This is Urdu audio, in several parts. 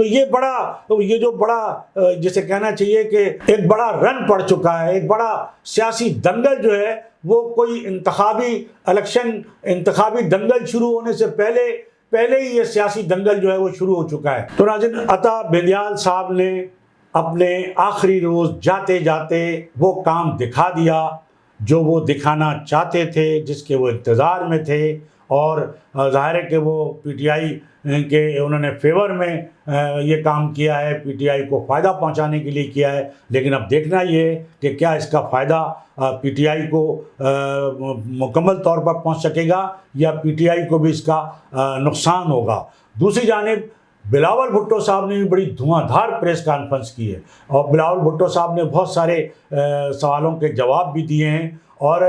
تو یہ جو بڑا جسے کہنا چاہیے کہ ایک بڑا رن پڑ چکا ہے، ایک بڑا سیاسی دنگل جو ہے وہ کوئی انتخابی دنگل شروع ہونے سے پہلے ہی یہ سیاسی دنگل جو ہے وہ شروع ہو چکا ہے۔ تو ناظرین، عطا بندیال صاحب نے اپنے آخری روز جاتے جاتے وہ کام دکھا دیا جو وہ دکھانا چاہتے تھے، جس کے وہ انتظار میں تھے، اور ظاہر ہے کہ وہ پی ٹی آئی کے انہوں نے فیور میں یہ کام کیا ہے، پی ٹی آئی کو فائدہ پہنچانے کے لیے کیا ہے، لیکن اب دیکھنا یہ ہے کہ کیا اس کا فائدہ پی ٹی آئی کو مکمل طور پر پہنچ سکے گا یا پی ٹی آئی کو بھی اس کا نقصان ہوگا۔ دوسری جانب بلاول بھٹو صاحب نے بھی بڑی دھواں دھار پریس کانفرنس کی ہے، اور بلاول بھٹو صاحب نے بہت سارے سوالوں کے جواب بھی دیے ہیں، اور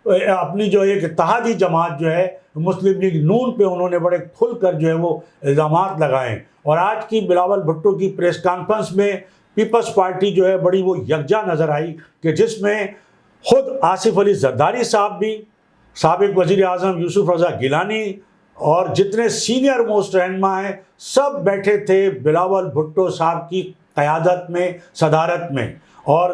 اپنی جو ایک اتحادی جماعت جو ہے مسلم لیگ نون پہ انہوں نے بڑے کھل کر جو ہے وہ الزامات لگائے، اور آج کی بلاول بھٹو کی پریس کانفرنس میں پیپلز پارٹی جو ہے بڑی وہ یکجا نظر آئی، کہ جس میں خود آصف علی زرداری صاحب بھی، سابق وزیر اعظم یوسف رضا گیلانی اور جتنے سینئر موسٹ رہنما ہیں سب بیٹھے تھے بلاول بھٹو صاحب کی قیادت میں، صدارت میں، اور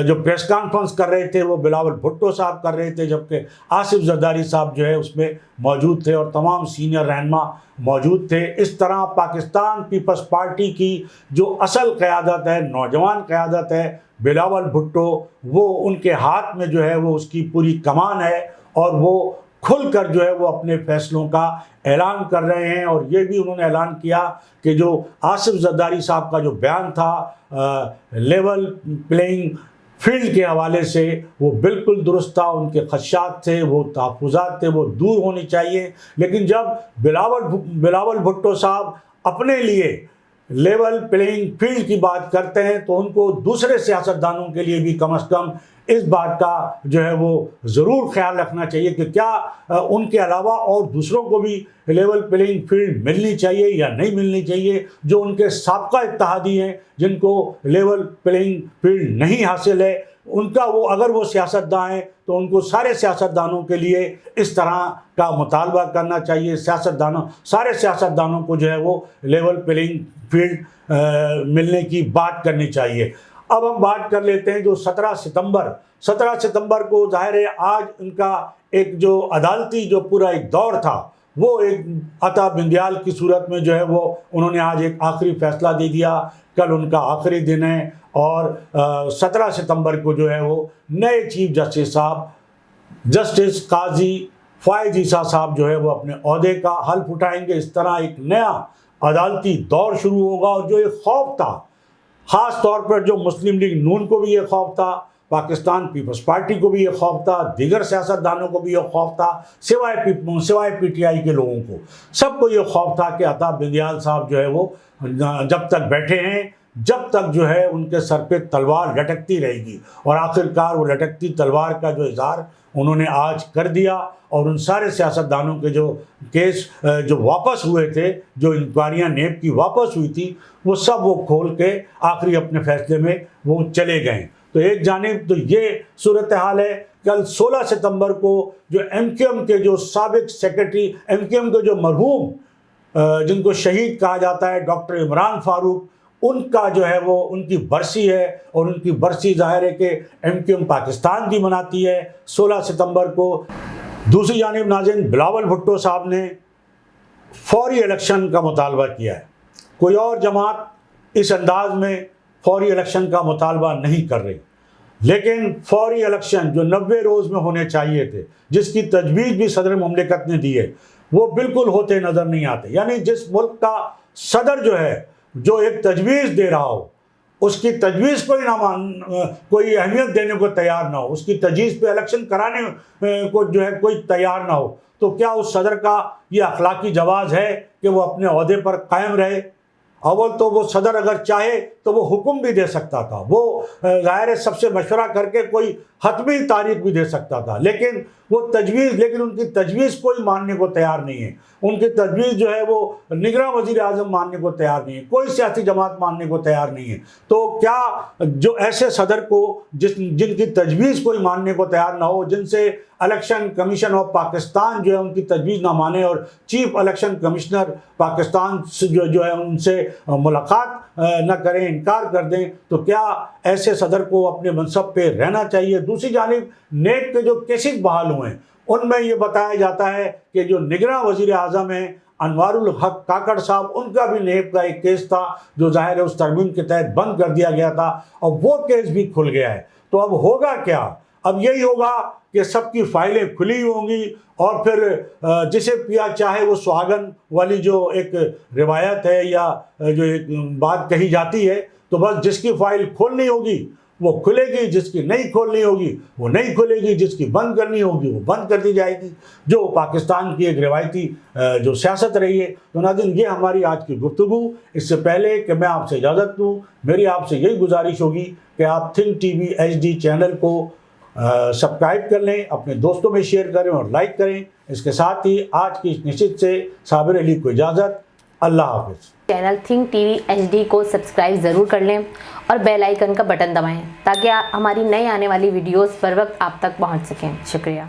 جو پریس کانفرنس کر رہے تھے وہ بلاول بھٹو صاحب کر رہے تھے، جبکہ آصف زرداری صاحب جو ہے اس میں موجود تھے اور تمام سینئر رہنما موجود تھے۔ اس طرح پاکستان پیپلز پارٹی کی جو اصل قیادت ہے، نوجوان قیادت ہے، بلاول بھٹو، وہ ان کے ہاتھ میں جو ہے وہ اس کی پوری کمان ہے، اور وہ کھل کر جو ہے وہ اپنے فیصلوں کا اعلان کر رہے ہیں۔ اور یہ بھی انہوں نے اعلان کیا کہ جو آصف زرداری صاحب کا جو بیان تھا لیول پلینگ فیلڈ کے حوالے سے، وہ بالکل درست تھا، ان کے خدشات تھے، وہ تحفظات تھے، وہ دور ہونے چاہیے، لیکن جب بلاول بھٹو صاحب اپنے لیے لیول پلینگ فیلڈ کی بات کرتے ہیں تو ان کو دوسرے سیاستدانوں کے لیے بھی کم از کم اس بات کا جو ہے وہ ضرور خیال رکھنا چاہیے کہ کیا ان کے علاوہ اور دوسروں کو بھی لیول پلینگ فیلڈ ملنی چاہیے یا نہیں ملنی چاہیے۔ جو ان کے سابقہ اتحادی ہیں جن کو لیول پلینگ فیلڈ نہیں حاصل ہے، ان کا اگر وہ سیاستداں ہیں تو ان کو سارے سیاستدانوں کے لیے اس طرح کا مطالبہ کرنا چاہیے، سارے سیاستدانوں کو جو ہے وہ لیول پلینگ فیلڈ ملنے کی بات کرنی چاہیے۔ اب ہم بات کر لیتے ہیں جو 17 ستمبر کو ظاہر ہے آج ان کا ایک جو عدالتی جو پورا ایک دور تھا، وہ ایک عطا بندیال کی صورت میں جو ہے وہ انہوں نے آج ایک آخری فیصلہ دے دیا، کل ان کا آخری دن ہے، اور 17 ستمبر کو جو ہے وہ نئے چیف جسٹس صاحب جسٹس قاضی فائز عیسیٰ صاحب جو ہے وہ اپنے عہدے کا حلف اٹھائیں گے۔ اس طرح ایک نیا عدالتی دور شروع ہوگا، اور جو ایک خوف تھا، خاص طور پر جو مسلم لیگ نون کو بھی یہ خوف تھا، پاکستان پیپلز پارٹی کو بھی یہ خوف تھا، دیگر سیاستدانوں کو بھی یہ خوف تھا، سوائے پی ٹی آئی کے لوگوں کو، سب کو یہ خوف تھا کہ عطا بندیال صاحب جو ہے وہ جب تک بیٹھے ہیں، جب تک جو ہے ان کے سر پہ تلوار لٹکتی رہے گی، اور آخرکار وہ لٹکتی تلوار کا جو اظہار انہوں نے آج کر دیا، اور ان سارے سیاستدانوں کے جو کیس جو واپس ہوئے تھے، جو انکوائریاں نیب کی واپس ہوئی تھی، وہ سب وہ کھول کے آخری اپنے فیصلے میں وہ چلے گئے۔ تو ایک جانب تو یہ صورتحال ہے۔ کل 16 ستمبر کو جو ایم کیو ایم کے جو سابق سیکرٹری، ایم کیو ایم کے جو مرحوم جن کو شہید کہا جاتا ہے، ڈاکٹر عمران فاروق، ان کا جو ہے وہ ان کی برسی ہے، اور ان کی برسی ظاہر ہے کہ ایم کیو ایم پاکستان بھی مناتی ہے 16 ستمبر کو۔ دوسری جانب ناظرین، بلاول بھٹو صاحب نے فوری الیکشن کا مطالبہ کیا ہے۔ کوئی اور جماعت اس انداز میں فوری الیکشن کا مطالبہ نہیں کر رہی، لیکن فوری الیکشن جو 90 روز میں ہونے چاہیے تھے، جس کی تجویز بھی صدر مملکت نے دی ہے، وہ بالکل ہوتے نظر نہیں آتے۔ یعنی جس ملک کا صدر جو ہے، جو ایک تجویز دے رہا ہو، اس کی تجویز کوئی اہمیت دینے کو تیار نہ ہو، اس کی تجویز پہ الیکشن کرانے کو جو ہے کوئی تیار نہ ہو، تو کیا اس صدر کا یہ اخلاقی جواز ہے کہ وہ اپنے عہدے پر قائم رہے؟ اول تو وہ صدر اگر چاہے تو وہ حکم بھی دے سکتا تھا، وہ ظاہر ہے سب سے مشورہ کر کے کوئی حتمی تاریخ بھی دے سکتا تھا، لیکن ان کی تجویز کوئی ماننے کو تیار نہیں ہے. ان کی تجویز جو ہے وہ نگراں وزیر اعظم ماننے کو تیار نہیں ہے، کوئی سیاسی جماعت ماننے کو تیار نہیں ہے. تو کیا جو ایسے صدر کو جن کی تجویز کوئی ماننے کو تیار نہ ہو، جن سے الیکشن کمیشن آف پاکستان جو ہے ان کی تجویز نہ مانے اور چیف الیکشن کمشنر پاکستان جو ہے ان سے ملاقات نہ کریں، انکار کر دیں، تو کیا ایسے صدر کو اپنے منصب پہ رہنا چاہیے؟ دوسری جانب نیب کے جو کیسز بحال ہوئے ہیں ان میں یہ بتایا جاتا ہے کہ جو نگراں وزیر اعظم ہیں انوار الحق کاکڑ صاحب، ان کا بھی نیب کا ایک کیس تھا جو ظاہر ہے اس ترمیم کے تحت بند کر دیا گیا تھا، اور وہ کیس بھی کھل گیا ہے. تو اب ہوگا کیا؟ اب یہی ہوگا کہ سب کی فائلیں کھلی ہوں گی، اور پھر جسے پیا چاہے وہ سہاگن والی جو ایک روایت ہے یا جو ایک بات کہی جاتی ہے، تو بس جس کی فائل کھولنی ہوگی وہ کھلے گی، جس کی نہیں کھولنی ہوگی وہ نہیں کھلے گی، جس کی بند کرنی ہوگی وہ بند کر دی جائے گی، جو پاکستان کی ایک روایتی جو سیاست رہی ہے. تو ناظرین، یہ ہماری آج کی گفتگو. اس سے پہلے کہ میں آپ سے اجازت دوں، میری آپ سے یہی گزارش ہوگی کہ آپ think T V HD channel کو سبسکرائب کر لیں، اپنے دوستوں میں شیئر کریں اور لائک کریں. اس کے ساتھ ہی آج کی اس نشست سے صابر علی کو اجازت. اللہ حافظ. Channel think T V HD کو سبسکرائب ضرور کر لیں اور بیل آئیکن کا بٹن دبائیں تاکہ ہماری نئی آنے والی ویڈیوز پر وقت آپ تک پہنچ سکیں. شکریہ.